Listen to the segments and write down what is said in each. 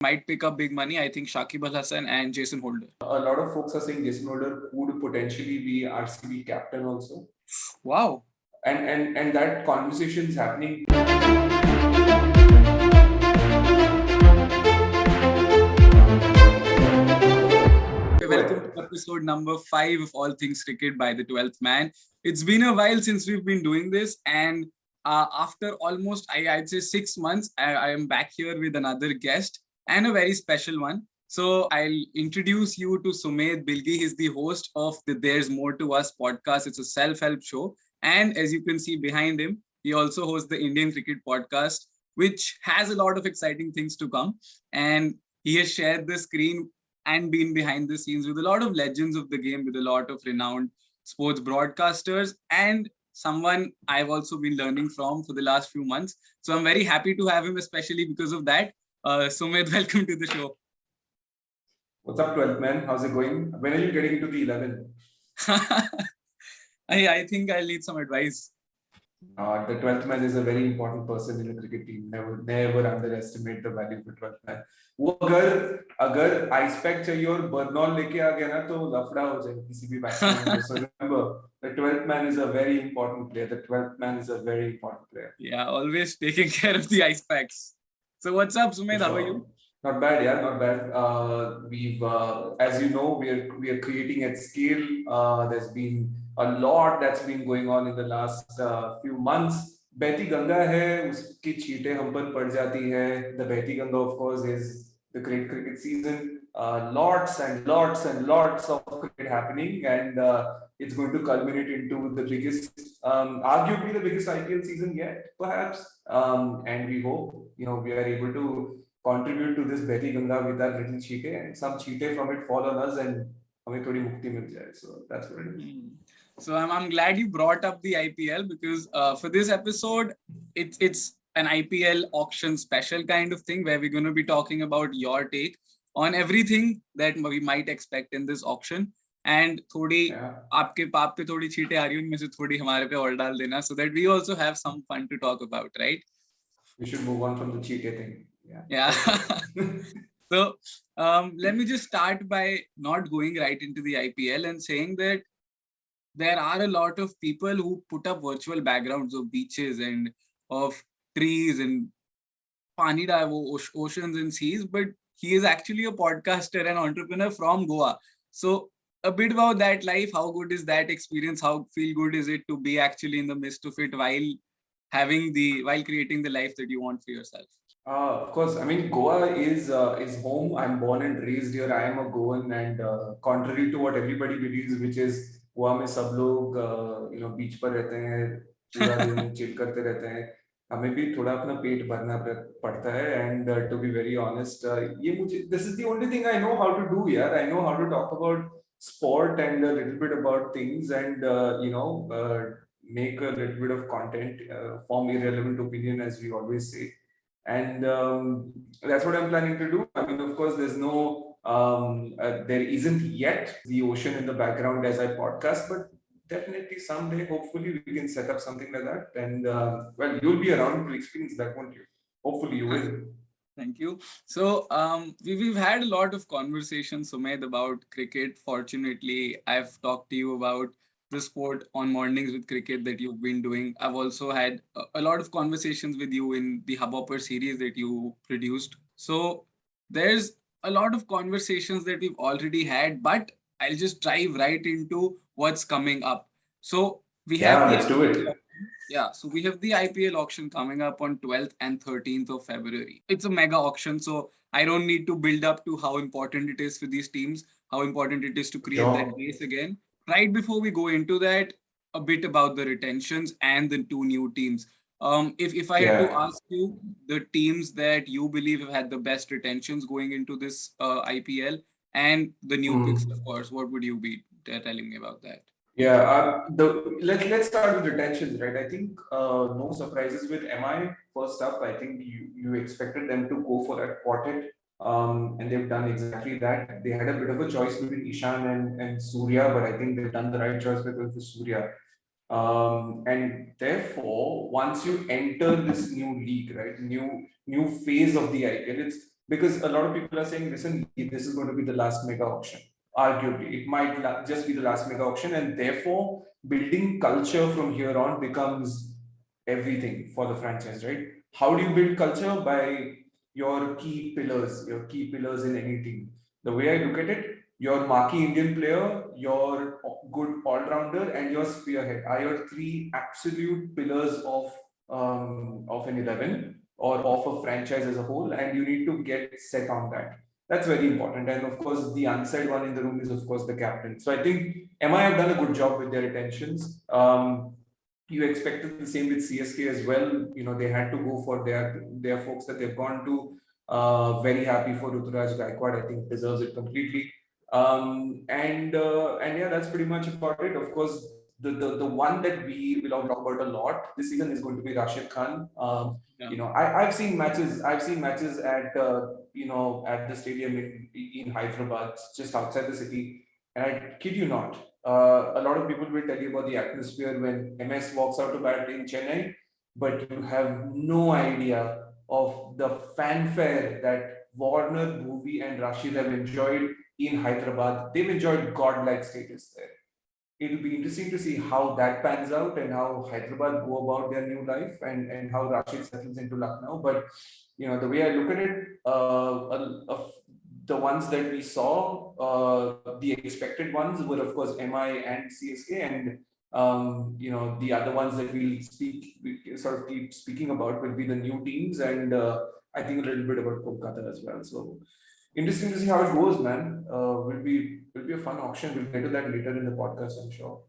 might pick up big money. I think Shakib Al Hasan and Jason Holder. A lot of folks are saying Jason Holder would potentially be RCB captain also. Wow. And that conversation is happening. Welcome to episode number 5 of All Things Cricket by the 12th Man. It's been a while since we've been doing this, and after almost, I'd say 6 months, I am back here with another guest and a very special one. So I'll introduce you to Sumedh Bilgi. He's the host of the There's More to Us podcast. It's a self-help show. And as you can see behind him, he also hosts the Indian Cricket podcast, which has a lot of exciting things to come. And he has shared the screen and been behind the scenes with a lot of legends of the game, with a lot of renowned sports broadcasters, and someone I've also been learning from for the last few months. So I'm very happy to have him, especially because of that. Sumedh, welcome to the show. What's up, 12th Man? How's it going? When are you getting into the 11? I think I'll need some advice. The 12th man is a very important person in a cricket team. Never underestimate the value of the 12th man. वो अगर ice pack चाहिए और बर्नॉल लेके आ गया ना तो लफड़ा हो जाएगा किसी भी batsman को. So remember, the 12th man is a very important player. The 12th man is a very important player. Yeah, always taking care of the ice packs. So what's up, Sumedh? How are you? Not bad, yeah, not bad. We've, as you know, we are creating at scale. There's been a lot that's been going on in the last few months. बहती गंगा है, उसकी छींटें हम पर पड़ जाती है. The बहती Ganga, of course, is the great cricket season. Lots and lots and lots of cricket happening, and it's going to culminate into the biggest, arguably the biggest IPL season yet, perhaps. And we hope, we are able to contribute to this Beti Ganga with our little cheete, and some cheete from it fall on us, and हमें थोड़ी मुक्ति मिल जाए. So that's what it is. So I'm glad you brought up the IPL, because for this episode, it's an IPL auction special kind of thing where we're going to be talking about your take on everything that we might expect in this auction. And थोड़ी आपके पाप पे थोड़ी चीटें आ रही हैं, उनमें से थोड़ी हमारे पे और डाल देना, so that we also have some fun to talk about, right? We should move on from the cheete thing. Yeah. So let me just start by not going right into the IPL and saying that there are a lot of people who put up virtual backgrounds of beaches and of trees and oceans and seas, but he is actually a podcaster and entrepreneur from Goa. So a bit about that life. How good is that experience? How feel good is it to be actually in the midst of it while creating the life that you want for yourself? Of course, I mean, Goa is home. I'm born and raised here. I am a Goan, and contrary to what everybody believes, which is Goa में सब लोग बीच पर रहते हैं, पूरा दिन chill करते रहते हैं. हमें भी थोड़ा अपना पेट भरना पड़ता है. And to be very honest, this is the only thing I know how to do here. I know how to talk about sport and a little bit about things, and make a little bit of content, form irrelevant opinion, as we always say. And that's what I'm planning to do. I mean, of course, there's no there isn't yet the ocean in the background as I podcast, but definitely someday, hopefully, we can set up something like that. And well, you'll be around to experience that, won't you? Hopefully, you will. Thank you. So we've had a lot of conversations, Sumedh, about cricket. Fortunately, I've talked to you about the sport on Mornings with Cricket that you've been doing. I've also had a lot of conversations with you in the Hubhopper series that you produced. So there's a lot of conversations that we've already had, but I'll just dive right into what's coming up. So we have let's do it. Yeah, so we have the IPL auction coming up on 12th and 13th of February. It's a mega auction, so I don't need to build up to how important it is for these teams, how important it is to create that base again. Right before we go into that, a bit about the retentions and the two new teams. If I had to ask you the teams that you believe have had the best retentions going into this IPL and the new picks, of course, what would you be telling me about that? Yeah, let's start with retentions, right? I think no surprises with MI. First up, I think you expected them to go for that quartet, and they've done exactly that. They had a bit of a choice between Ishan and Surya, but I think they've done the right choice with Surya. And therefore, once you enter this new league, right, new phase of the IPL, it's because a lot of people are saying, listen, this is going to be the last mega auction. Arguably, it might just be the last mega auction, and therefore building culture from here on becomes everything for the franchise, right? How do you build culture? By your key pillars in any team. The way I look at it, your marquee Indian player, your good all-rounder, and your spearhead are your three absolute pillars of an 11 or of a franchise as a whole, and you need to get set on that. That's very important. And of course, the unsaid one in the room is, of course, the captain. So I think MI have done a good job with their retentions. You expected the same with CSK as well. You know, they had to go for their folks that they've gone to. Very happy for Ruturaj Gaikwad. I think deserves it completely. And yeah, that's pretty much about it. Of course, the one that we will talk about a lot this season is going to be Rashid Khan. Yeah. You know, I've seen matches. I've seen matches at you know, at the stadium in Hyderabad, just outside the city, and I kid you not. A lot of people will tell you about the atmosphere when MS walks out to bat in Chennai, but you have no idea of the fanfare that Warner, Bhuvi, and Rashid have enjoyed in Hyderabad. They've enjoyed godlike status there. It'll be interesting to see how that pans out and how Hyderabad go about their new life, and how Rashid settles into Lucknow. But you know, the way I look at it, the ones that we saw, the expected ones were of course MI and CSK, and you know, the other ones that we sort of keep speaking about will be the new teams, and I think a little bit about Kolkata as well. So interesting to see how it goes, man. Will be a fun auction. We'll get to that later in the podcast, I'm sure.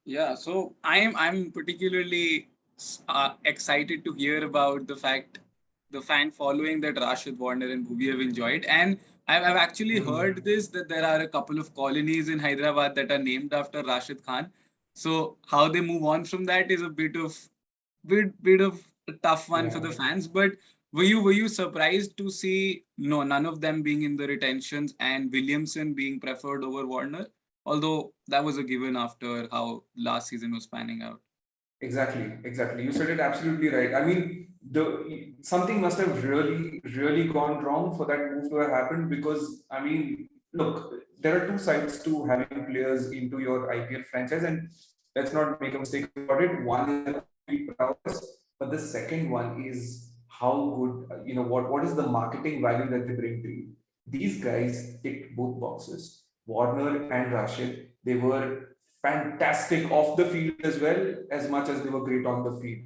Yeah, so I'm particularly excited to hear about the fan following that Rashid, Warner, and Bhuvi have enjoyed, and I've actually heard this that there are a couple of colonies in Hyderabad that are named after Rashid Khan. So how they move on from that is a bit of a tough one for the Yeah. fans. But were you surprised to see no none of them being in the retentions and Williamson being preferred over Warner? Although that was a given after how last season was panning out. Exactly, exactly. You said it absolutely right. I mean, the something must have really gone wrong for that move to have happened, because I mean, look, there are two sides to having players into your IPL franchise, and let's not make a mistake about it. One is the prowess, but the second one is how good, you know, what is the marketing value that they bring to you. These guys ticked both boxes. Warner and Rashid, they were fantastic off the field as well, as much as they were great on the field.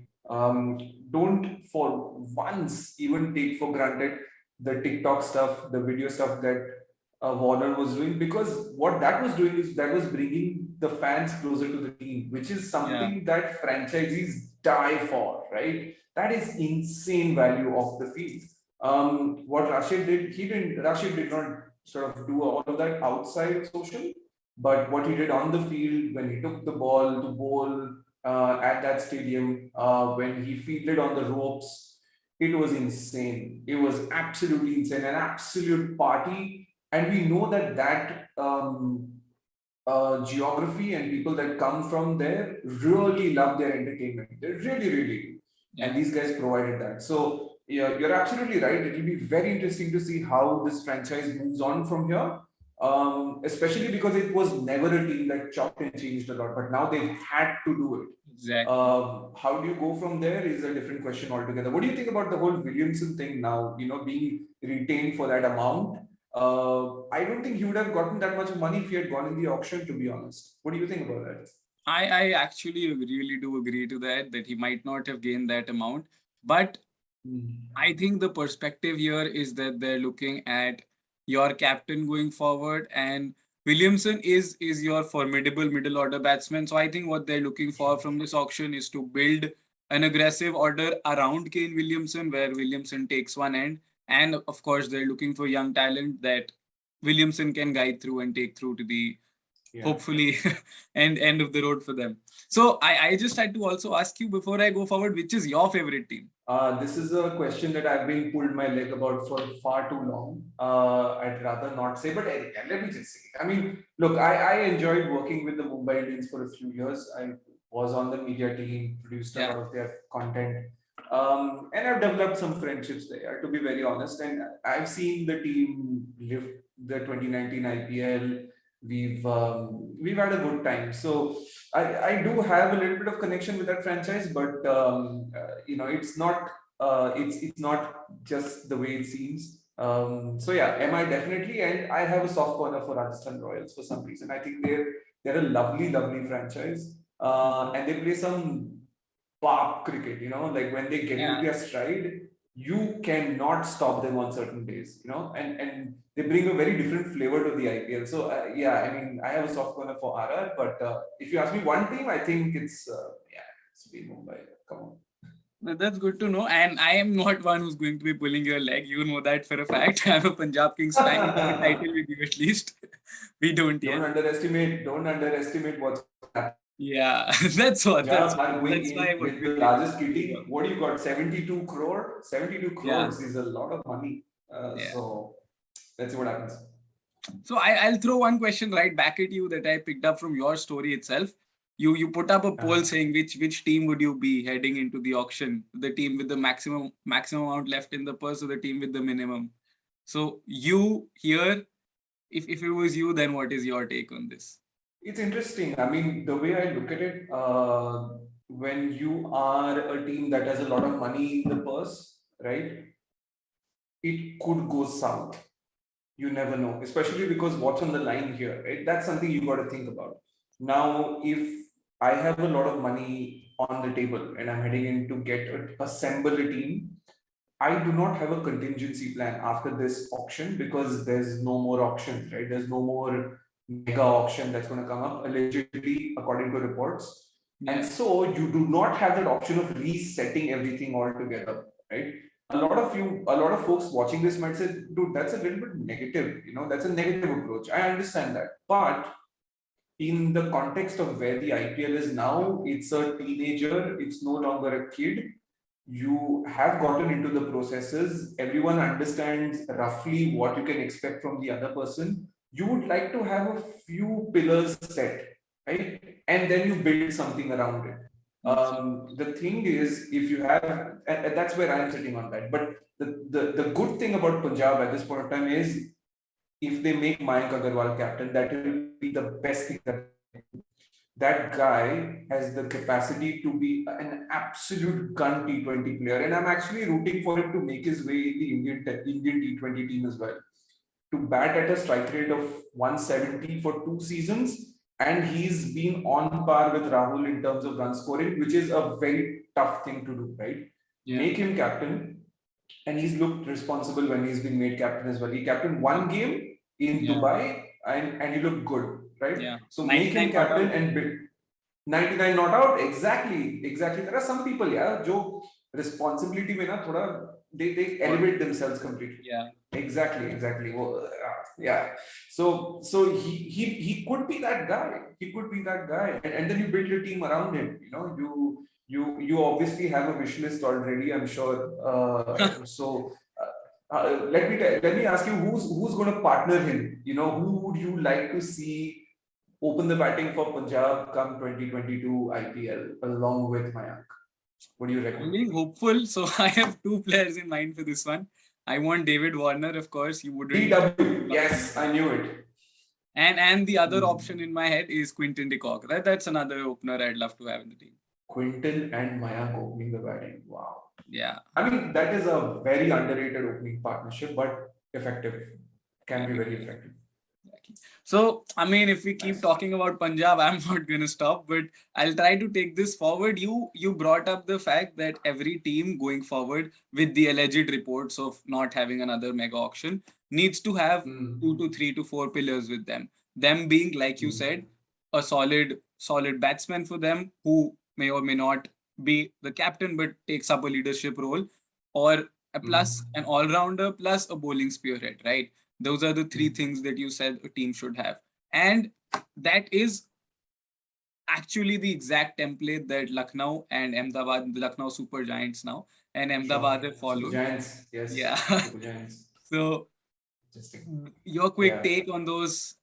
Don't for once even take for granted the TikTok stuff, the video stuff that Warner was doing, because what that was doing is that was bringing the fans closer to the team, which is Yeah. something that franchisees die for, right? That is insane value off the field. What Rashid did, Rashid did not sort of do all of that outside social, but what he did on the field when he took the ball to bowl at that stadium, when he fielded on the ropes, it was insane. It was absolutely insane, an absolute party. And we know that geography and people that come from there really love their entertainment. They really do. Yeah. And these guys provided that. So yeah, you're absolutely right. It will be very interesting to see how this franchise moves on from here. Especially because it was never a team that chopped and changed a lot, but now they've had to do it. Exactly. How do you go from there is a different question altogether. What do you think about the whole Williamson thing now? You know, being retained for that amount. I don't think he would have gotten that much money if he had gone in the auction, to be honest. What do you think about that? I actually really do agree to that he might not have gained that amount. But I think the perspective here is that they're looking at your captain going forward, and Williamson is your formidable middle order batsman. So I think what they're looking for from this auction is to build an aggressive order around Kane Williamson, where Williamson takes one end, and of course they're looking for young talent that Williamson can guide through and take through to the hopefully end of the road for them. So I just had to also ask you before I go forward, which is your favorite team? This is a question that I've been pulled my leg about for far too long. I'd rather not say, but let me just say it. I mean, look, I enjoyed working with the Mumbai Indians for a few years. I was on the media team, produced a lot of their content. And I've developed some friendships there, to be very honest. And I've seen the team lift the 2019 IPL. We've had a good time. So I do have a little bit of connection with that franchise, but it's not it's not just the way it seems. So yeah, am I definitely? And I have a soft corner for Rajasthan Royals for some reason. I think they're a lovely, lovely franchise, and they play some pop cricket. Like when they get into their stride, you cannot stop them on certain days. And they bring a very different flavor to the IPL. So yeah, I mean, I have a soft corner for RR, but if you ask me one team, I think it's been Mumbai. Come on. That's good to know. And I am not one who's going to be pulling your leg. You know that for a fact. I'm a Punjab Kings fan. I have a title with you at least. We don't yet. Don't underestimate what's happening. Yeah, that's what. That's why with the largest kitty. What do you got? 72 crore? 72 crores is a lot of money. So let's see what happens. So I'll throw one question right back at you that I picked up from your story itself. You put up a poll saying which team would you be heading into the auction? The team with the maximum amount left in the purse, or the team with the minimum? So you here, if it was you, then what is your take on this? It's interesting. I mean, the way I look at it, when you are a team that has a lot of money in the purse, right? It could go south. You never know, especially because what's on the line here, right? That's something you got to think about. Now, if I have a lot of money on the table and I'm heading in to assemble a team, I do not have a contingency plan after this auction because there's no more auctions, right? There's no more mega auction that's going to come up, allegedly, according to reports. And so you do not have that option of resetting everything altogether, right? A lot of folks watching this might say, dude, that's a little bit negative, that's a negative approach. I understand that. But in the context of where the IPL is now, it's a teenager, it's no longer a kid. You have gotten into the processes. Everyone understands roughly what you can expect from the other person. You would like to have a few pillars set, right? And then you build something around it. The thing is, if you have, and that's where I'm sitting on that. But the good thing about Punjab at this point of time is, if they make Mayank Agarwal captain, that will be the best thing that guy has the capacity to be an absolute gun T20 player, and I'm actually rooting for him to make his way in the Indian T20 team as well. To bat at a strike rate of 170 for 2 seasons, and he's been on par with Rahul in terms of run scoring, which is a very tough thing to do, right? Make him captain, and he's looked responsible when he's been made captain as well. He captained one game in Dubai, and he looked good, right? So make him captain and build 99 not out. Exactly. There are some people, who responsibility mein na thoda, they elevate themselves completely. Exactly. Well, So he could be that guy. And then you build your team around him. You obviously have a wish list already, I'm sure. Let me ask you, who's going to partner him? Who would you like to see open the batting for Punjab come 2022 IPL along with Mayank? What do you reckon? I'm being hopeful, so I have 2 players in mind for this one. I want David Warner, of course. You wouldn't. DW, yes, I knew it. And the other option in my head is Quinton de Kock. That's another opener I'd love to have in the team. Quinton and Mayank opening the batting. Wow. Yeah. I mean, that is a very underrated opening partnership, but effective. Can be very effective. So, I mean, if we keep talking about Punjab, I'm not going to stop, but I'll try to take this forward. You brought up the fact that every team going forward with the alleged reports of not having another mega auction needs to have 2 to 3 to 4 pillars with them. Them being, like you said, a solid batsman for them who may or may not be the captain, but takes up a leadership role, or a plus an all-rounder plus a bowling spearhead, right? Those are the 3 things that you said a team should have. And that is actually the exact template that Lucknow and Ahmedabad, the Lucknow Super Giants now, and Ahmedabad have followed. Giants, yes. Yeah. Super Giants. So, your quick take on those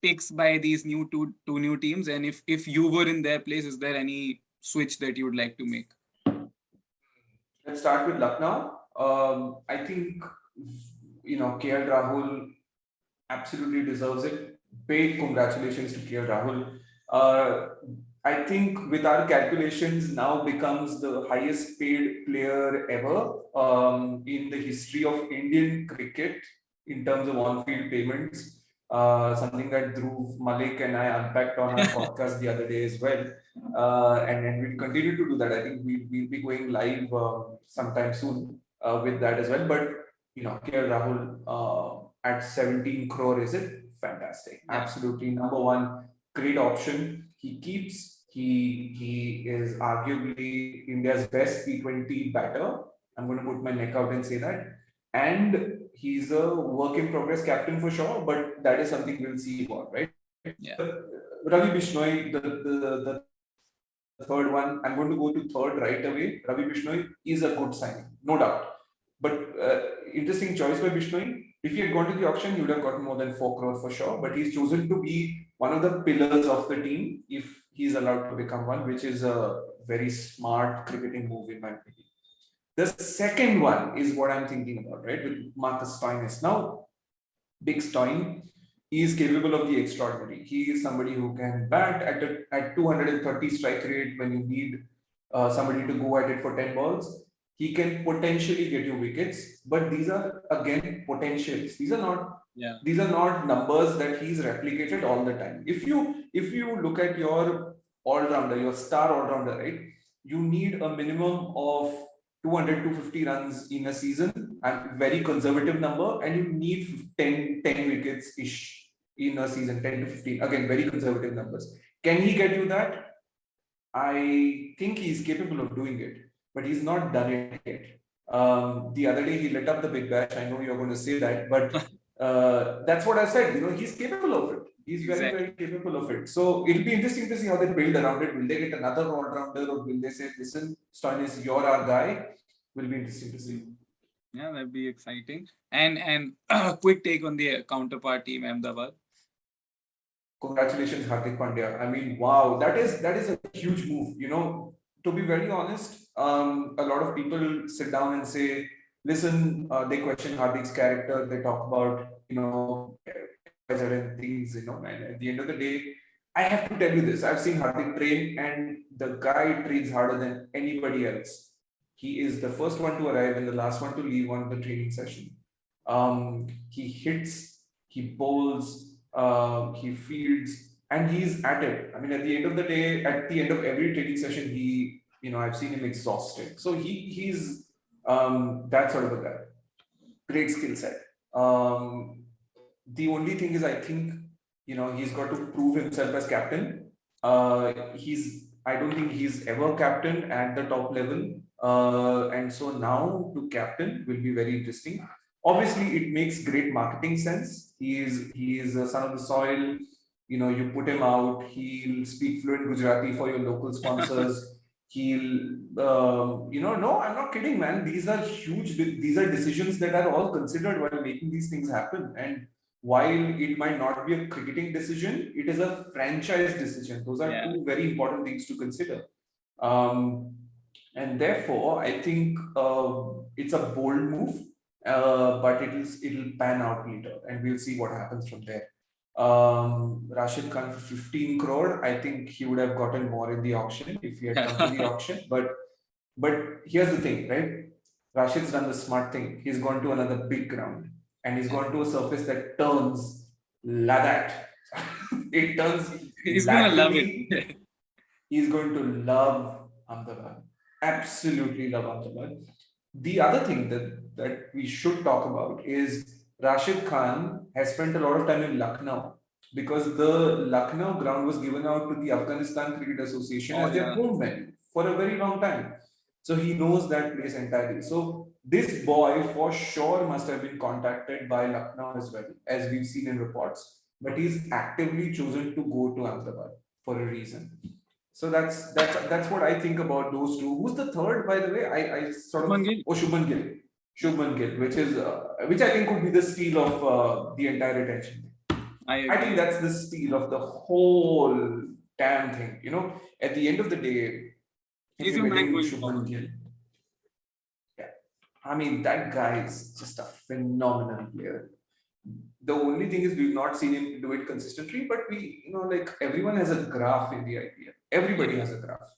picks by these two new teams, and if you were in their place, is there any switch that you would like to make? Let's start with Lucknow. I think KL Rahul absolutely deserves it. Big congratulations to KL Rahul. Uh, I think with our calculations now becomes the highest paid player ever in the history of Indian cricket in terms of on-field payments. Something that Dhruv, Malik and I unpacked on our podcast the other day as well. And we'll continue to do that. I think we'll be going live sometime soon with that as well. But KL Rahul at 17 crore, is it? Fantastic. Yeah. Absolutely. Number one, great option. He is arguably India's best T20 batter. I'm going to put my neck out and say that. And he's a work in progress captain for sure, but that is something we'll see about, right? Yeah. Ravi Bishnoi, the third one, I'm going to go to third right away. Ravi Bishnoi is a good signing, no doubt. But interesting choice by Bishnoi. If he had gone to the auction, he would have gotten more than 4 crore for sure. But he's chosen to be one of the pillars of the team if he's allowed to become one, which is a very smart cricketing move in my opinion. The second one is what I'm thinking about, right? With Marcus Stoinis. Now, Big Stoin, he is capable of the extraordinary. He is somebody who can bat at 230 strike rate when you need somebody to go at it for 10 balls. He can potentially get you wickets, but these are again potentials. These are not numbers that he's replicated all the time. If you look at your all-rounder, your star all-rounder, right? You need a minimum of 200 to 50 runs in a season, and very conservative number, and you need 10 wickets ish in a season, 10 to 15. Again, very conservative numbers. Can he get you that? I think he's capable of doing it, but he's not done it yet. The other day he lit up the big bash. I know you're going to say that, but that's what I said. He's capable of it. He's very, very capable of it. So it'll be interesting to see how they build around it. Will they get another all-rounder, or will they say, listen, Stoinis, you're our guy? Will be interesting to see. Yeah, that'd be exciting. And quick take on the counterpart team, Ahmedabad. Congratulations, Hardik Pandya. I mean, wow, that is a huge move. To be very honest, a lot of people sit down and say, listen, they question Hardik's character. They talk about, certain things, and at the end of the day, I have to tell you this. I've seen Hardik train, and the guy trains harder than anybody else. He is the first one to arrive and the last one to leave on the training session. He hits, he bowls, he fields, and he's at it. I mean, at the end of the day, at the end of every training session, I've seen him exhausted. So he's that sort of a guy. Great skill set. The only thing is, I think, he's got to prove himself as captain. I don't think he's ever captain at the top level. And so now to captain will be very interesting. Obviously, it makes great marketing sense. He is a son of the soil. You put him out. He'll speak fluent Gujarati for your local sponsors. No, I'm not kidding, man. These are huge. These are decisions that are all considered while making these things happen. And while it might not be a cricketing decision, it is a franchise decision. Those are two very important things to consider. And therefore, I think it's a bold move, but it'll pan out later, and we'll see what happens from there. Rashid Khan for 15 crore. I think he would have gotten more in the auction if he had come to the auction. But here's the thing, right? Rashid's done the smart thing. He's gone to another big ground, and he's gone to a surface that turns like that. It turns. He's gonna love it. He's going to love Ahmedabad. Absolutely love Ahmedabad. The other thing that we should talk about is Rashid Khan has spent a lot of time in Lucknow, because the Lucknow ground was given out to the Afghanistan Cricket Association as their home venue for a very long time. So he knows that place entirely. So this boy for sure must have been contacted by Lucknow as well, as we've seen in reports. But he's actively chosen to go to Ahmedabad for a reason. So that's what I think about those two. Who's the third, by the way? I sort of Shubman Gill. Shubman Gill, which I think could be the steal of the entire attention. I think that's the steal of the whole damn thing. At the end of the day, he's your man going Shubman Gill. I mean, that guy is just a phenomenal player. The only thing is we've not seen him do it consistently, but like everyone has a graph in the IPL. Everybody has a graph.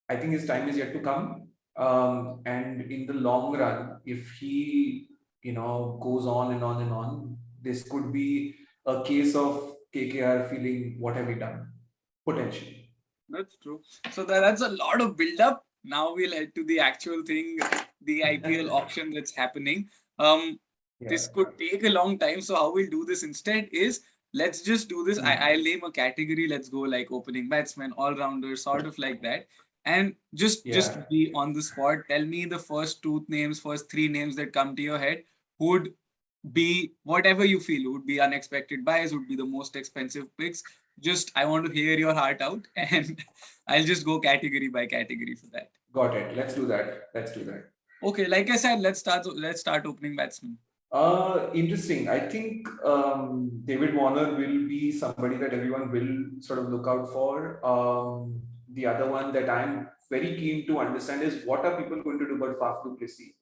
I think his time is yet to come. And in the long run, if he, goes on and on and on, this could be a case of KKR feeling, what have we done? Potentially. That's true. So that's a lot of build up. Now we'll head to the actual thing, the IPL auction that's happening. This could take a long time. So how we'll do this instead is let's just do this. I'll name a category. Let's go like opening batsman, all rounder, sort of like that. And just be on the spot. Tell me the first two names, first three names that come to your head. Would be whatever you feel would be unexpected buys, would be the most expensive picks. Just I want to hear your heart out, and I'll just go category by category for that. Got it. Let's do that. Okay, like I said, let's start opening batsman. Interesting. I think David Warner will be somebody that everyone will sort of look out for. The other one that I'm very keen to understand is what are people going to do about Faf du Plessis?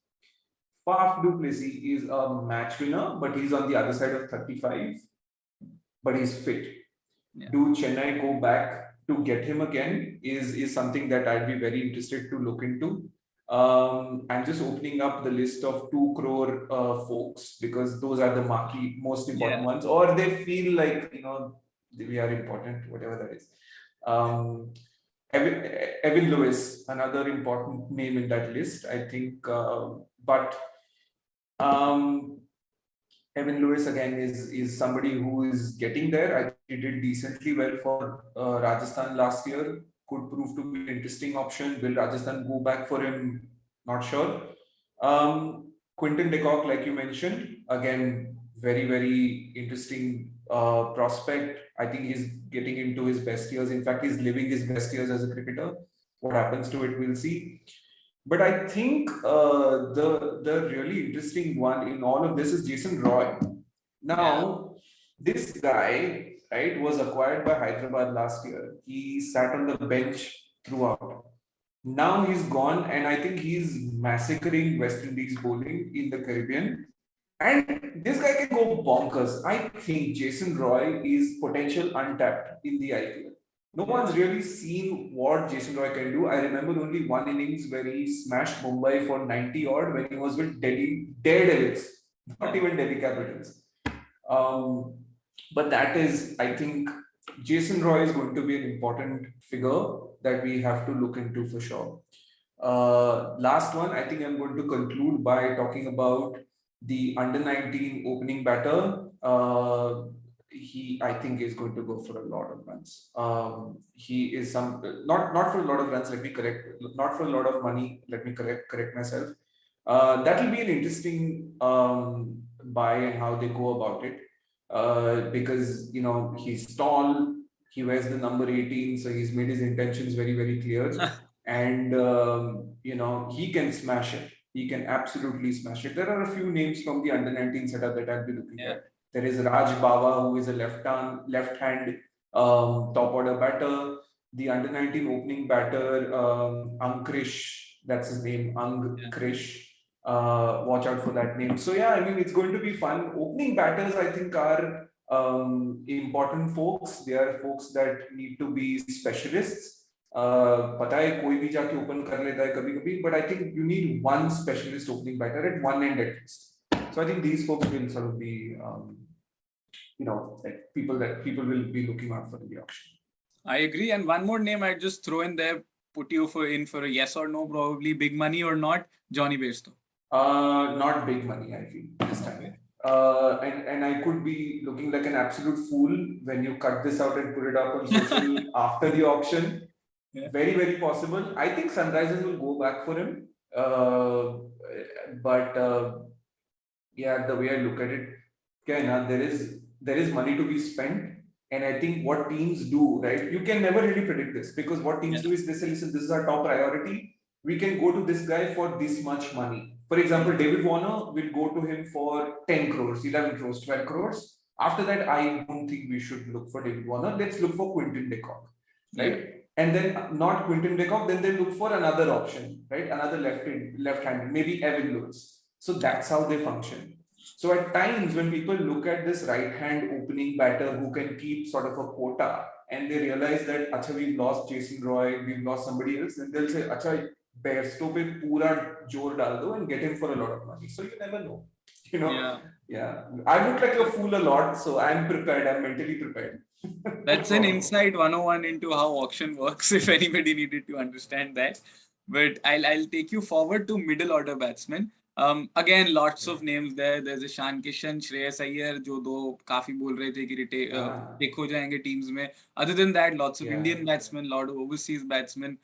Faf du Plessis is a match winner, but he's on the other side of 35, but he's fit. Yeah. Do Chennai go back to get him again is something that I'd be very interested to look into. I'm just opening up the list of 2 crore folks because those are the marquee, most important ones, or they feel like, we are important, whatever that is. Evan Lewis, another important name in that list, I think. Evan Lewis again is somebody who is getting there. I think he did decently well for Rajasthan last year. Could prove to be an interesting option. Will Rajasthan go back for him? Not sure. Quinton de Kock, like you mentioned, again, very, very interesting prospect. I think he's getting into his best years. In fact, he's living his best years as a cricketer. What happens to it, we'll see. But I think the really interesting one in all of this is Jason Roy. Now, this guy, right, was acquired by Hyderabad last year. He sat on the bench throughout. Now he's gone, and I think he's massacring West Indies bowling in the Caribbean. And this guy can go bonkers. I think Jason Roy is potential untapped in the IPL. No one's really seen what Jason Roy can do. I remember only one innings where he smashed Mumbai for 90 odd when he was with Delhi Daredevils, not even Delhi Capitals. But that is, I think, Jason Roy is going to be an important figure that we have to look into for sure. Last one, I think I'm going to conclude by talking about the under-19 opening batter. He, I think, is going to go for a lot of runs. He is not for a lot of runs. Let me correct. Not for a lot of money. Let me correct myself. That will be an interesting buy and how they go about it. Because he's tall. He wears the number 18, so he's made his intentions very, very clear. And he can smash it. He can absolutely smash it. There are a few names from the under-19 setup that I'll be looking at. There is Raj Bawa, who is a left-hand top order batter. The under-19 opening batter, Krish, that's his name, Krish. Watch out for that name. So yeah, I mean, it's going to be fun. Opening batters, I think, are important folks. They are folks that need to be specialists. पता है कोई भी जाके open कर लेता है कभी-कभी, but I think you need one specialist opening batter at one end at least. So I think these folks will sort of be, like people will be looking out for in the auction. I agree. And one more name I'd just throw in there, put you in for a yes or no, probably big money or not, Johnny Bairstow. Not big money, I feel, this time. And I could be looking like an absolute fool when you cut this out and put it up on social after the auction. Very, very possible. I think Sunrisers will go back for him. But the way I look at it, there is money to be spent. And I think what teams do, right? You can never really predict this because what teams do is they say, listen, this is our top priority. We can go to this guy for this much money. For example, David Warner will go to him for 10 crores, 11 crores, 12 crores. After that, I don't think we should look for David Warner. Let's look for Quinton de Kock, right? And then not Quinton de Kock, then they look for another option, right? Another left-handed, maybe Evan Lewis. So that's how they function. So at times when people look at this right hand opening batter who can keep sort of a quota, and they realize that acha, we've lost Jason Roy, we've lost somebody else, then they'll say acha, Bairstow pe pura jor dal do and get him for a lot of money. So you never know. Yeah. I look like a fool a lot, so I'm prepared. I'm mentally prepared. That's an insight 101 into how auction works, if anybody needed to understand that. But I'll take you forward to middle order batsmen. Again, lots of names there. There's Ishan Kishan, Shreyas Iyer, जो दो काफी बोल रहे थे कि take हो जाएंगे teams में. Other than that, lots of Indian batsmen, lot of overseas batsmen.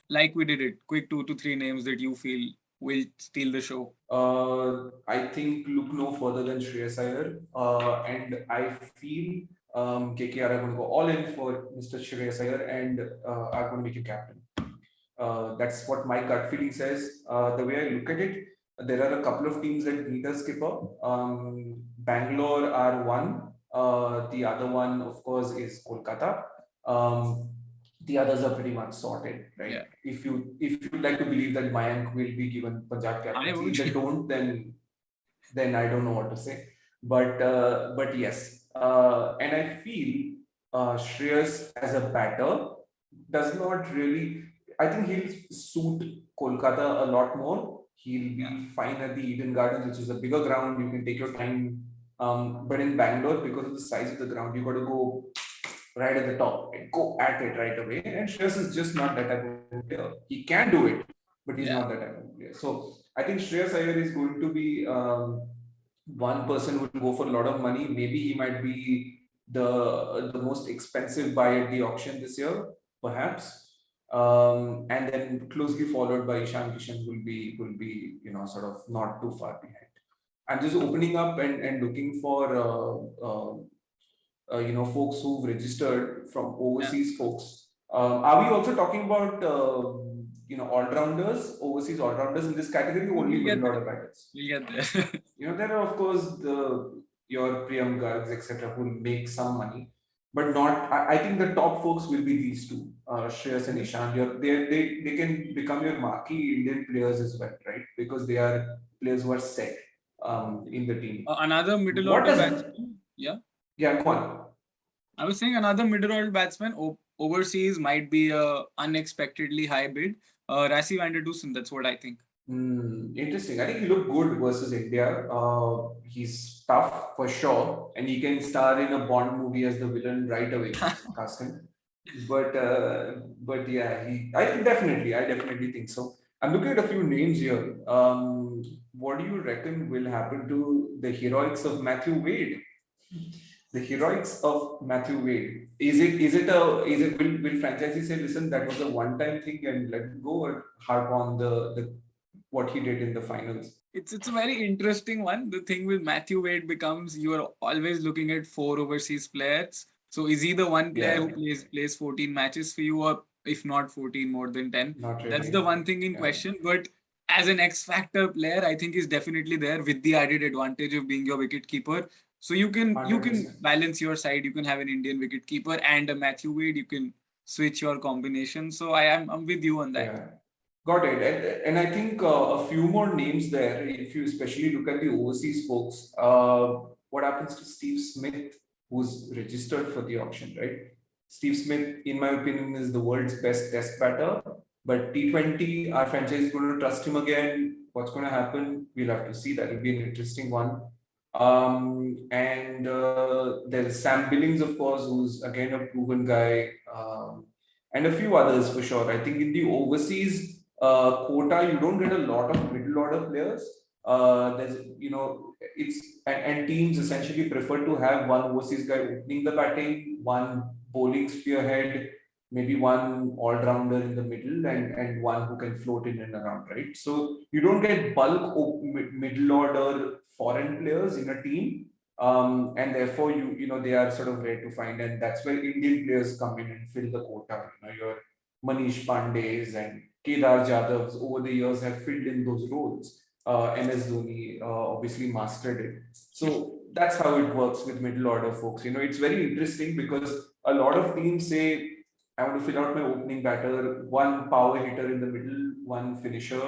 Like we did it, quick 2 to 3 names that you feel will steal the show. I think look no further than Shreyas Iyer, and I feel KKR are going to go all in for Mr. Shreyas Iyer and are going to make him captain. That's what my gut feeling says. The way I look at it, there are a couple of teams that need a skipper. Bangalore are one. The other one, of course, is Kolkata. The others are pretty much sorted, right? Yeah. If you like to believe that Mayank will be given Punjab captaincy, if they don't, then I don't know what to say. But yes, and I feel Shreyas as a batter does not really. I think he'll suit Kolkata a lot more. He'll be fine at the Eden Gardens, which is a bigger ground. You can take your time. But in Bangalore, because of the size of the ground, you got to go right at the top and go at it right away. And Shreyas is just not that type of player. He can do it, but he's not that type of player. So I think Shreyas Iyer is going to be one person who will go for a lot of money. Maybe he might be the most expensive buy at the auction this year, perhaps. And then closely followed by Ishan Kishan will be sort of not too far behind. I'm just opening up and looking for folks who've registered from overseas folks. Are we also talking about all-rounders, overseas all-rounders in this category? Only middle order batters. We get there. There are of course your Priyam Gargs, etc., who will make some money, but not. I think the top folks will be these two, Shreyas and Ishan. They can become your marquee Indian players as well, right? Because they are players who are set in the team. Another middle order batsman. Yeah. Yeah, go on. I was saying another middle order batsman overseas might be a unexpectedly high bid. Rassie van der Dusen, that's what I think. Interesting. I think he looked good versus India. He's tough for sure, and he can star in a Bond movie as the villain right away. Casting, but yeah, I definitely think so. I'm looking at a few names here. What do you reckon will happen to the heroics of Matthew Wade? The heroics of Matthew Wade. Will franchisees say, listen, that was a one-time thing and let it go, or harp on the what he did in the finals? It's a very interesting one. The thing with Matthew Wade becomes you are always looking at 4 overseas players. So is he the one player who plays 14 matches for you, or if not 14, more than 10? Not really. That's the one thing in question. But as an X-factor player, I think he's definitely there with the added advantage of being your wicketkeeper. So you can 100%. Balance your side. You can have an Indian wicketkeeper and a Matthew Wade. You can switch your combination. So I'm with you on that. Yeah. Got it. And I think a few more names there, if you especially look at the overseas folks, what happens to Steve Smith, who's registered for the auction, right? Steve Smith, in my opinion, is the world's best test batter. But T20, our franchise is going to trust him again. What's going to happen? We'll have to see. That will be an interesting one. And there's Sam Billings, of course, who's again a proven guy, and a few others for sure. I think in the overseas quota, you don't get a lot of middle order players. And teams essentially prefer to have one overseas guy opening the batting, one bowling spearhead, maybe one all-rounder in the middle, and one who can float in and around, right? So you don't get bulk middle order foreign players in a team, and therefore they are sort of rare to find, and that's where Indian players come in and fill the quota. Your Manish Pande's and Kedar Jadav's over the years have filled in those roles. MS Dhoni obviously mastered it. So that's how it works with middle order folks. It's very interesting because a lot of teams say, I want to fill out my opening batter, one power hitter in the middle, one finisher.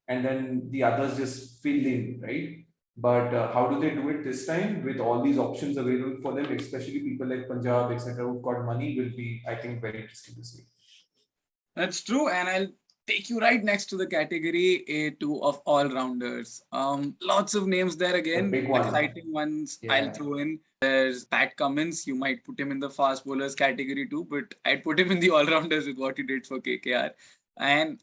and then the others just fill in, right? But how do they do it this time with all these options available for them, especially people like Punjab, etc., who've got money, will be, I think, very interesting to see. That's true, and I'll take you right next to the category A2 of all-rounders. Lots of names there again, big one. exciting ones. Yeah. I'll throw in. There's Pat Cummins. You might put him in the fast bowlers category too, but I'd put him in the all-rounders with what he did for KKR. And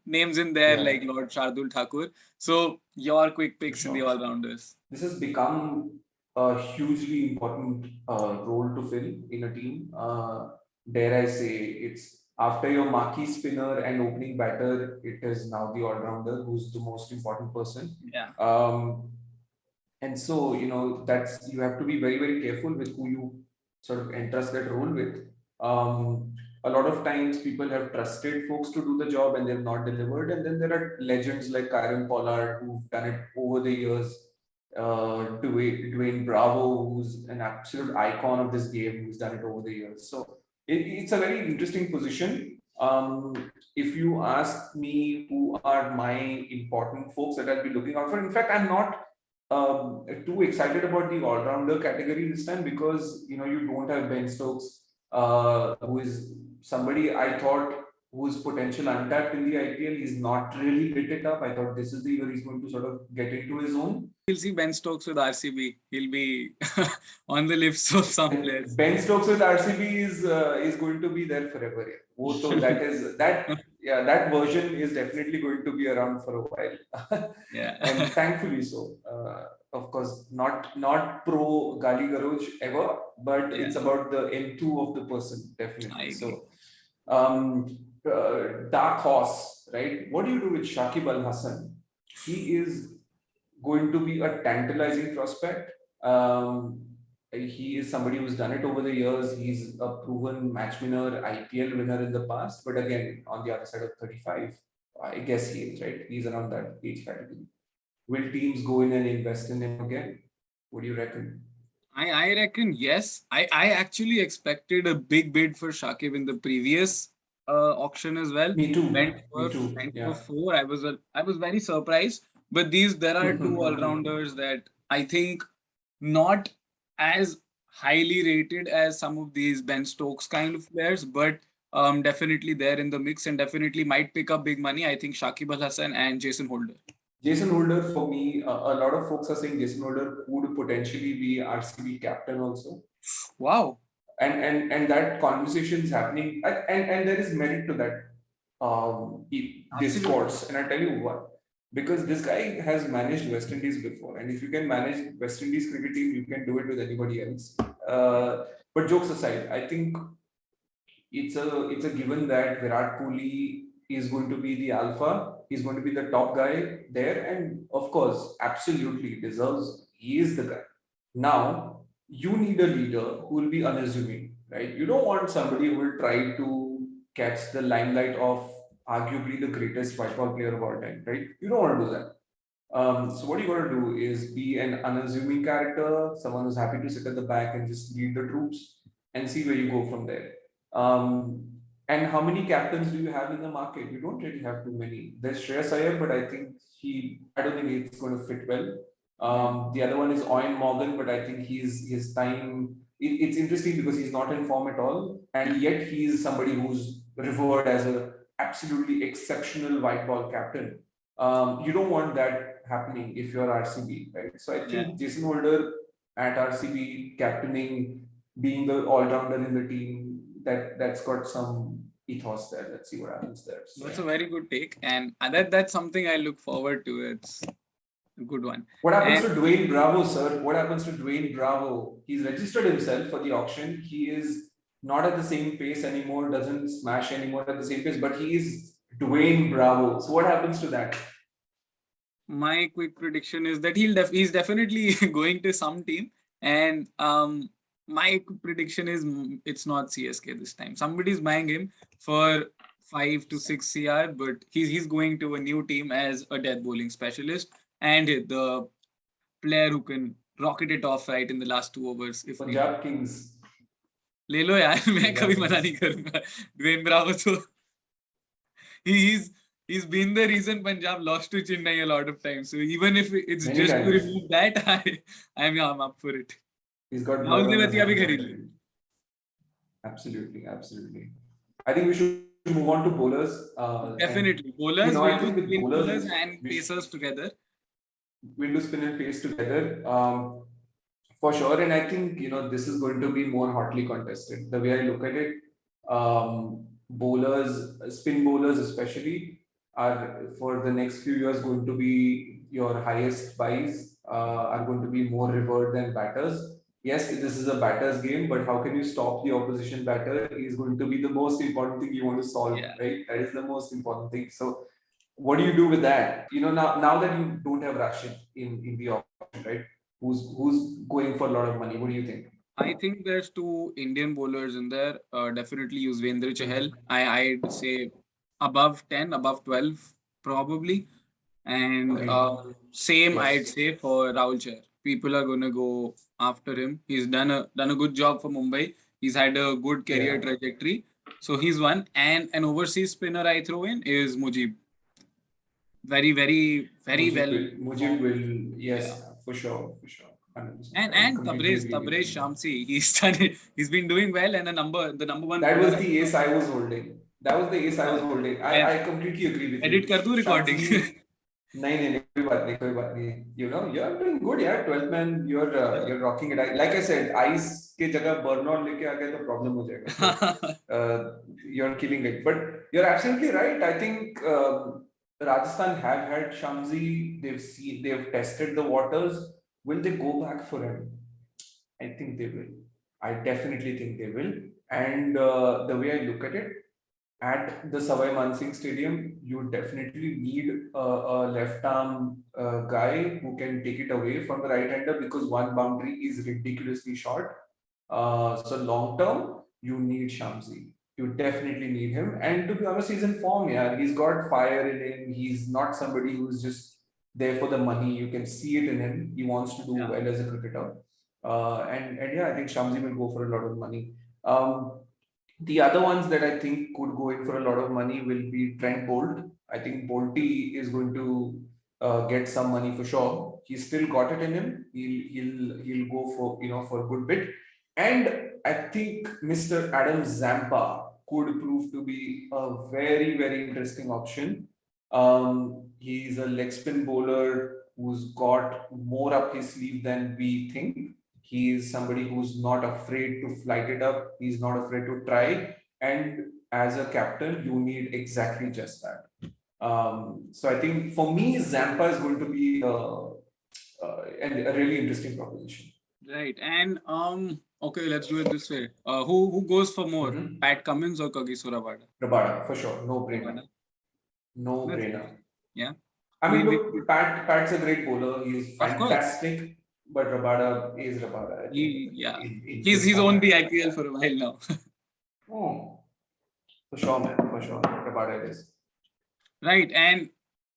names in there Yeah. like Lord Shardul Thakur. So your quick picks in the Sure. all-rounders. This has become a hugely important role to fill in a team. Dare I say, it's after your marquee spinner and opening batter, it is now the all-rounder who's the most important person. Yeah. And so, you know, that's, you have to be very, very careful with who you sort of entrust that role with. A lot of times people have trusted folks to do the job and they've not delivered. And then there are legends like Kieron Pollard who've done it over the years. Dwayne Bravo, who's an absolute icon of this game, who's done it over the years. So it's a very interesting position. If you ask me who are my important folks that I'll be looking out for, in fact, I'm not too excited about the all-rounder category this time because, you know, you don't have Ben Stokes, who is somebody I thought whose potential untapped in the IPL. He's not really lit it up. I thought this is the year he's going to sort of get into his own. We'll see Ben Stokes with RCB. He'll be on the lips of some players. Ben Stokes with RCB is going to be there forever. That version is definitely going to be around for a while. Yeah. And thankfully so. Of course, not pro Gali Garoj ever, but it's about the M2 of the person, definitely. So, dark horse, right? What do you do with Shakib Al Hasan? He is going to be a tantalizing prospect. He is somebody who's done it over the years. He's a proven match winner, IPL winner in the past. But again, on the other side of 35, I guess he is, right? He's around that age category. Will teams go in and invest in him again? What do you reckon? I reckon yes. I actually expected a big bid for Shakib in the previous auction as well. Me too. Went for 4. I was very surprised. But there are 2 all-rounders that I think not as highly rated as some of these Ben Stokes kind of players, but definitely there in the mix and definitely might pick up big money. I think Shakib Al Hasan and Jason Holder. Jason Holder, for me, a lot of folks are saying Jason Holder would potentially be RCB captain also. Wow. And that conversation is happening, and there is merit to that discourse. And I'll tell you what, because this guy has managed West Indies before, and if you can manage West Indies cricket team, you can do it with anybody else. But jokes aside, I think it's a given that Virat Kohli is going to be the alpha. He's going to be the top guy there, and of course, absolutely deserves. He is the guy. Now, you need a leader who will be unassuming, right? You don't want somebody who will try to catch the limelight of arguably the greatest white ball player of all time, right? You don't want to do that. So what you got to do is be an unassuming character, someone who's happy to sit at the back and just lead the troops and see where you go from there. And how many captains do you have in the market? You don't really have too many. There's Shreyas Iyer, but I think I don't think it's going to fit well. The other one is Owen Morgan, but I think his time. It's interesting because he's not in form at all, and yet he's somebody who's revered as a absolutely exceptional white ball captain. You don't want that happening if you're RCB, right? So I think Jason Holder at RCB captaining, being the all-rounder in the team, that's got some ethos there. Let's see what happens there. So, that's a very good take, and that's something I look forward to. It's a good one. What happens to Dwayne Bravo, sir? What happens to Dwayne Bravo? He's registered himself for the auction. He is not at the same pace anymore, doesn't smash anymore at the same pace, but he is Dwayne Bravo. So what happens to that? My quick prediction is that he's definitely going to some team, and my prediction is it's not CSK this time. Somebody's buying him for 5 to 6 CR, but he's going to a new team as a death bowling specialist and the player who can rocket it off right in the last 2 overs. If Punjab Kings. ले लो यार, मैं कभी मना नहीं करूंगा. Dwayne Bravo तो he's he's been the reason Punjab lost to Chennai a lot of times. So even if it's Many just to times. remove that, I'm up for it. He's got Rahul blood on his Tewatia bhi hands kharid already. Absolutely, absolutely. I think we should move on to bowlers. Definitely. And Bowlers, I we'll do think with spin bowlers, bowlers and pacers together. we'll do spin and pace together. For sure. And I think, this is going to be more hotly contested. The way I look at it, bowlers, spin bowlers especially, are for the next few years going to be your highest buys, are going to be more revered than batters. Yes, this is a batter's game, but how can you stop the opposition batter is going to be the most important thing you want to solve, Yeah. right? That is the most important thing. So, what do you do with that? Now that you don't have Rashid in the option, right? Who's going for a lot of money? What do you think? I think there's two Indian bowlers in there. Definitely Yuzvendra Chahal. I'd say above 10, above 12, probably. And Agreed. same I'd Yes. say for Rahul Chahar. People are gonna go after him. He's done a good job for Mumbai. He's had a good career Yeah. trajectory. So he's one. And an overseas spinner I throw in is Mujib. Very, very, very well Mujib formed. will, Yeah. yes, for sure, for sure. 100%. And I and completely Tabrez, agree with Tabrez you. Shamsi, he's done it. He's been doing well, and the number one That bowler was right the ace now. I was holding. That was the ace I was holding. मैं I completely agree with you. edit कर दूं recording. Shamsi, नहीं, कोई बात नहीं, कोई बात नहीं. You're doing good, yeah. 12th man, you're rocking it. Like I said, ice के जगह burnout लेके आ गए तो problem हो जाएगा. So, you're killing it. But you're absolutely right. I think Rajasthan have had Shamsi. They've tested the waters. Will they go back for him? I think they will. I definitely think they will. And the way I look at it, at the Savai Mansingh Stadium, you definitely need a left arm guy who can take it away from the right hander because one boundary is ridiculously short. So long term, you need Shamsi. You definitely need him. And to be honest, he's in form. Yeah, he's got fire in him. He's not somebody who's just there for the money. You can see it in him. He wants to do Yeah. well as a cricketer. And yeah, I think Shamsi will go for a lot of money. The other ones that I think could go in for a lot of money will be Trent Bolt. I think Bolty is going to get some money for sure. He's still got it in him. He'll go for for a good bit. And I think Mr. Adam Zampa could prove to be a very very interesting option. He's a leg spin bowler who's got more up his sleeve than we think. He is somebody who's not afraid to flight it up. He's not afraid to try. And as a captain, you need exactly just that. So I think for me, Zampa is going to be a really interesting proposition. Right. And okay, let's do it this way. Who goes for more? Mhm. Pat Cummins or Kagiso Rabada? Rabada, for sure. No brainer. Rabada. No That's brainer. nice. Yeah. I mean, We look, Pat's a great bowler. He's of course. fantastic. But Rabada is Rabada. I think, Yeah. in He's this owned format. the IPL for a while now. Oh, for sure, man. For sure. Rabada is. Right. And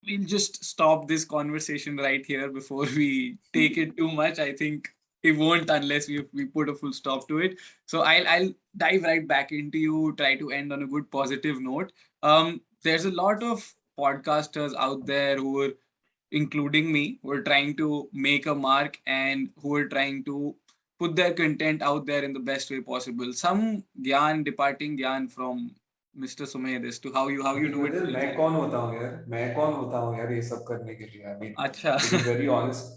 we'll just stop this conversation right here before we take it too much. I think it won't unless we put a full stop to it. So I'll dive right back into you, try to end on a good positive note. There's a lot of podcasters out there who are, including me, who are trying to make a mark and who are trying to put their content out there in the best way possible. Some departing gyan from Mr. Sumedh as to how you do it. मैं कौन होता हूँ यार मैं कौन होता हूँ यार ये सब करने के लिए I mean अच्छा. to be very honest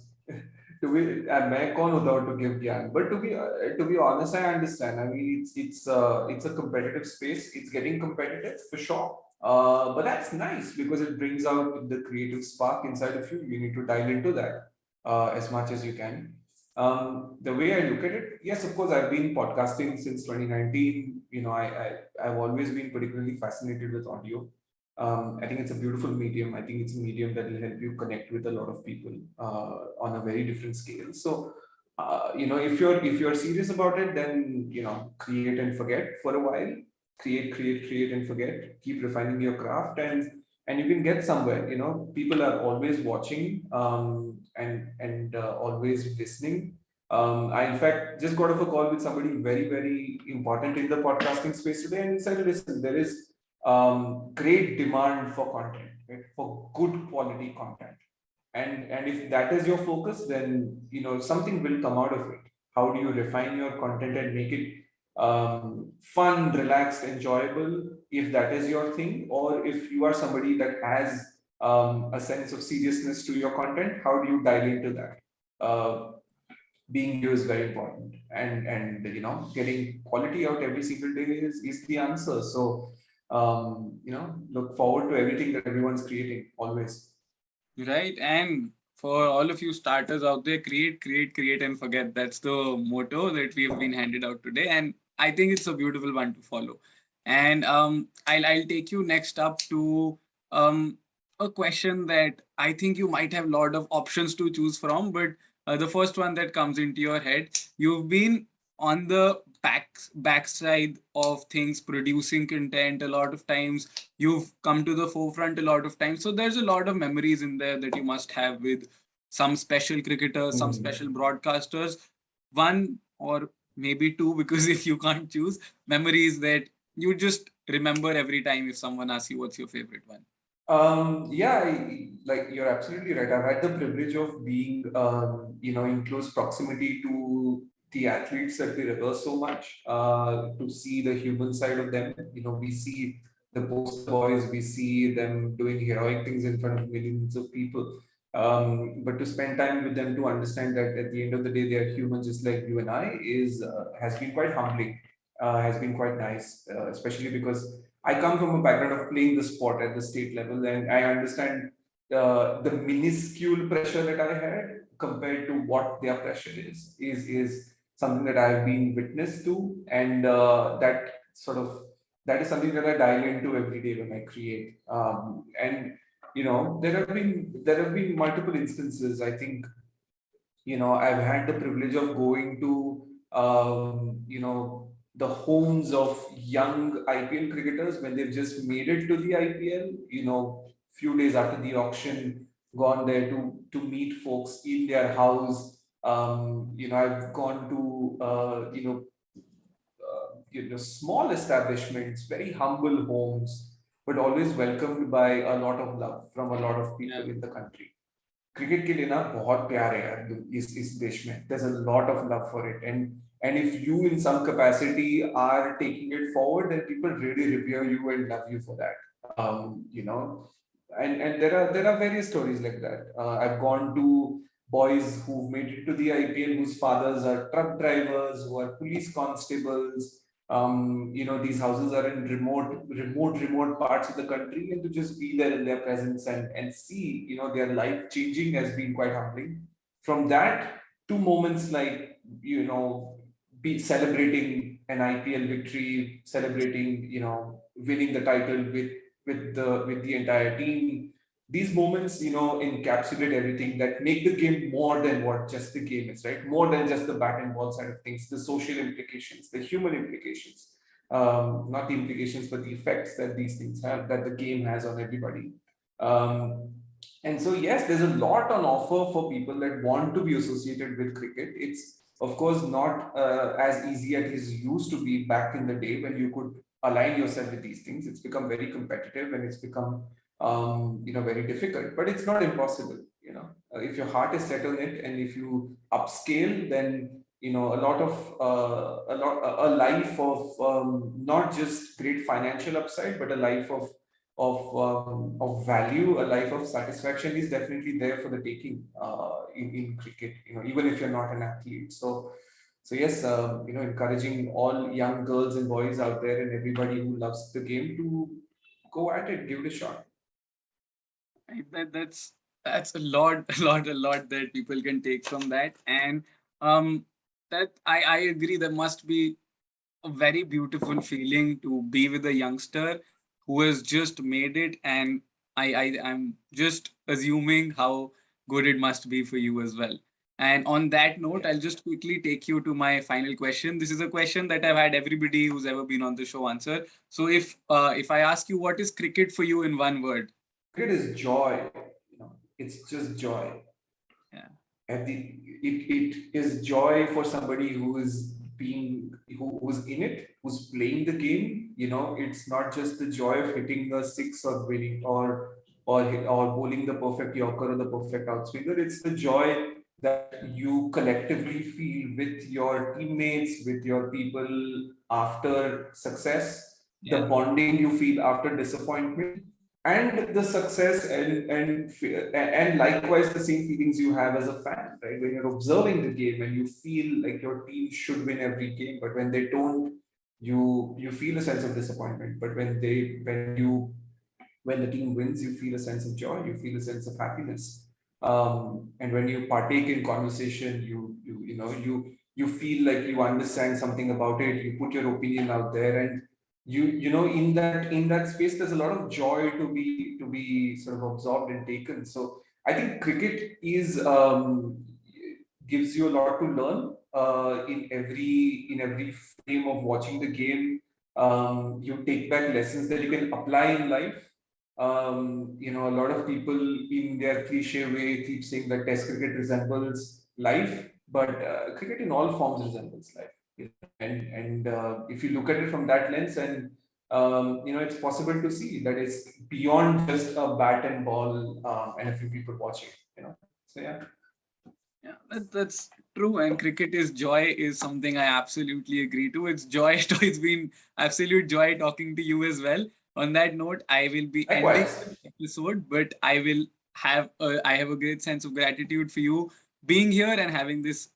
to be मैं कौन होता हूँ to give ज्ञान but to be honest I understand I mean it's a competitive space it's getting competitive for sure but that's nice because it brings out the creative spark inside of you you need to dive into that as much as you can the way I look at it, yes, of course, I've been podcasting since 2019. I've always been particularly fascinated with audio. I think it's a beautiful medium. I think it's a medium that will help you connect with a lot of people on a very different scale. So, if you're serious about it, then create and forget for a while. Create and forget. Keep refining your craft, and you can get somewhere. People are always watching and always listening. I in fact just got off a call with somebody very very important in the podcasting space today, and he said, "Listen, there is great demand for content. right? For good quality content. And if that is your focus, then something will come out of it. How do you refine your content and make it fun, relaxed, enjoyable, if that is your thing? Or if you are somebody that has a sense of seriousness to your content, how do you dial into that? Being you is very important, and getting quality out every single day is the answer. So look forward to everything that everyone's creating always. Right. And for all of you starters out there, create, create, create, and forget. That's the motto that we have been handed out today. And I think it's a beautiful one to follow. And I'll take you next up to um a question that I think you might have a lot of options to choose from, but the first one that comes into your head, you've been on the backside of things, producing content a lot of times. You've come to the forefront a lot of times, so there's a lot of memories in there that you must have with some special cricketers, some special broadcasters. One or maybe two, because if you can't choose, memories that you just remember every time if someone asks you what's your favorite one. Yeah, like you're absolutely right. I've had the privilege of being, in close proximity to the athletes that we revere so much, to see the human side of them. We see the poster boys, we see them doing heroic things in front of millions of people. But to spend time with them, to understand that at the end of the day, they are humans just like you and I, has been quite humbling, has been quite nice, especially because I come from a background of playing the sport at the state level, and I understand the minuscule pressure that I had compared to what their pressure is something that I've been witness to, and that is something that I dial into every day when I create. And there have been multiple instances. I think I've had the privilege of going to the homes of young IPL cricketers when they've just made it to the IPL. Few days after the auction, gone there to meet folks in their house. I've gone to small establishments, very humble homes, but always welcomed by a lot of love from a lot of people Yeah. in the country. Cricket के लिए ना बहुत प्यार है यार इस देश में. There's a lot of love for it, and if you in some capacity are taking it forward, then people really revere you and love you for that. And there are various stories like that. I've gone to boys who've made it to the IPL whose fathers are truck drivers, who are police constables. These houses are in remote parts of the country, and to just be there in their presence and see, their life changing has been quite humbling. From that to moments like, be celebrating an IPL victory, celebrating, winning the title with the entire team. These moments, encapsulate everything that make the game more than what just the game is, right? More than just the bat and ball side of things, the social implications, the human implications, not the implications, but the effects that these things have, that the game has on everybody. And so, yes, there's a lot on offer for people that want to be associated with cricket. It's, of course, not as easy as it used to be back in the day when you could align yourself with these things. It's become very competitive, and it's become very difficult, but it's not impossible. If your heart is set on it, and if you upscale, then a life of not just great financial upside, but a life of value, a life of satisfaction is definitely there for the taking in cricket. Even if you're not an athlete. So yes, encouraging all young girls and boys out there and everybody who loves the game to go at it, give it a shot. Right, that's a lot, a lot that people can take from that. And um that I agree, there must be a very beautiful feeling to be with a youngster who has just made it. And I'm just assuming how good it must be for you as well. And on that note, I'll just quickly take you to my final question. This is a question that I've had everybody who's ever been on the show answer. So if I ask you, what is cricket for you in one word? Cricket is joy. It's just joy. Yeah. It is joy for somebody who's in it, who's playing the game. It's not just the joy of hitting a six or winning or or bowling the perfect yorker or the perfect outswinger. It's the joy that you collectively feel with your teammates, with your people after success, the bonding you feel after disappointment, and the success and likewise the same feelings you have as a fan, right? When you're observing the game and you feel like your team should win every game, but when they don't, you feel a sense of disappointment. But when the team wins, you feel a sense of joy, you feel a sense of happiness. And when you partake in conversation, you feel like you understand something about it. You put your opinion out there, and in that space, there's a lot of joy to be sort of absorbed and taken. So I think cricket is gives you a lot to learn in every frame of watching the game. You take back lessons that you can apply in life. A lot of people in their cliche way keep saying that Test cricket resembles life, but cricket in all forms resembles life. And if you look at it from that lens, and it's possible to see that it's beyond just a bat and ball and a few people watching. So yeah. Yeah, that's true. And cricket is joy is something I absolutely agree to. It's joy. It's been absolute joy talking to you as well. On that note, I will be ending Likewise. the episode, but I have a great sense of gratitude for you being here and having this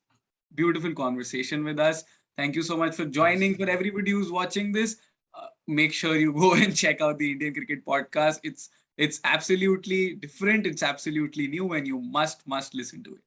beautiful conversation with us. Thank you so much for joining. For everybody who's watching this, make sure you go and check out the Indian Cricket Podcast. It's absolutely different. It's absolutely new, and you must listen to it.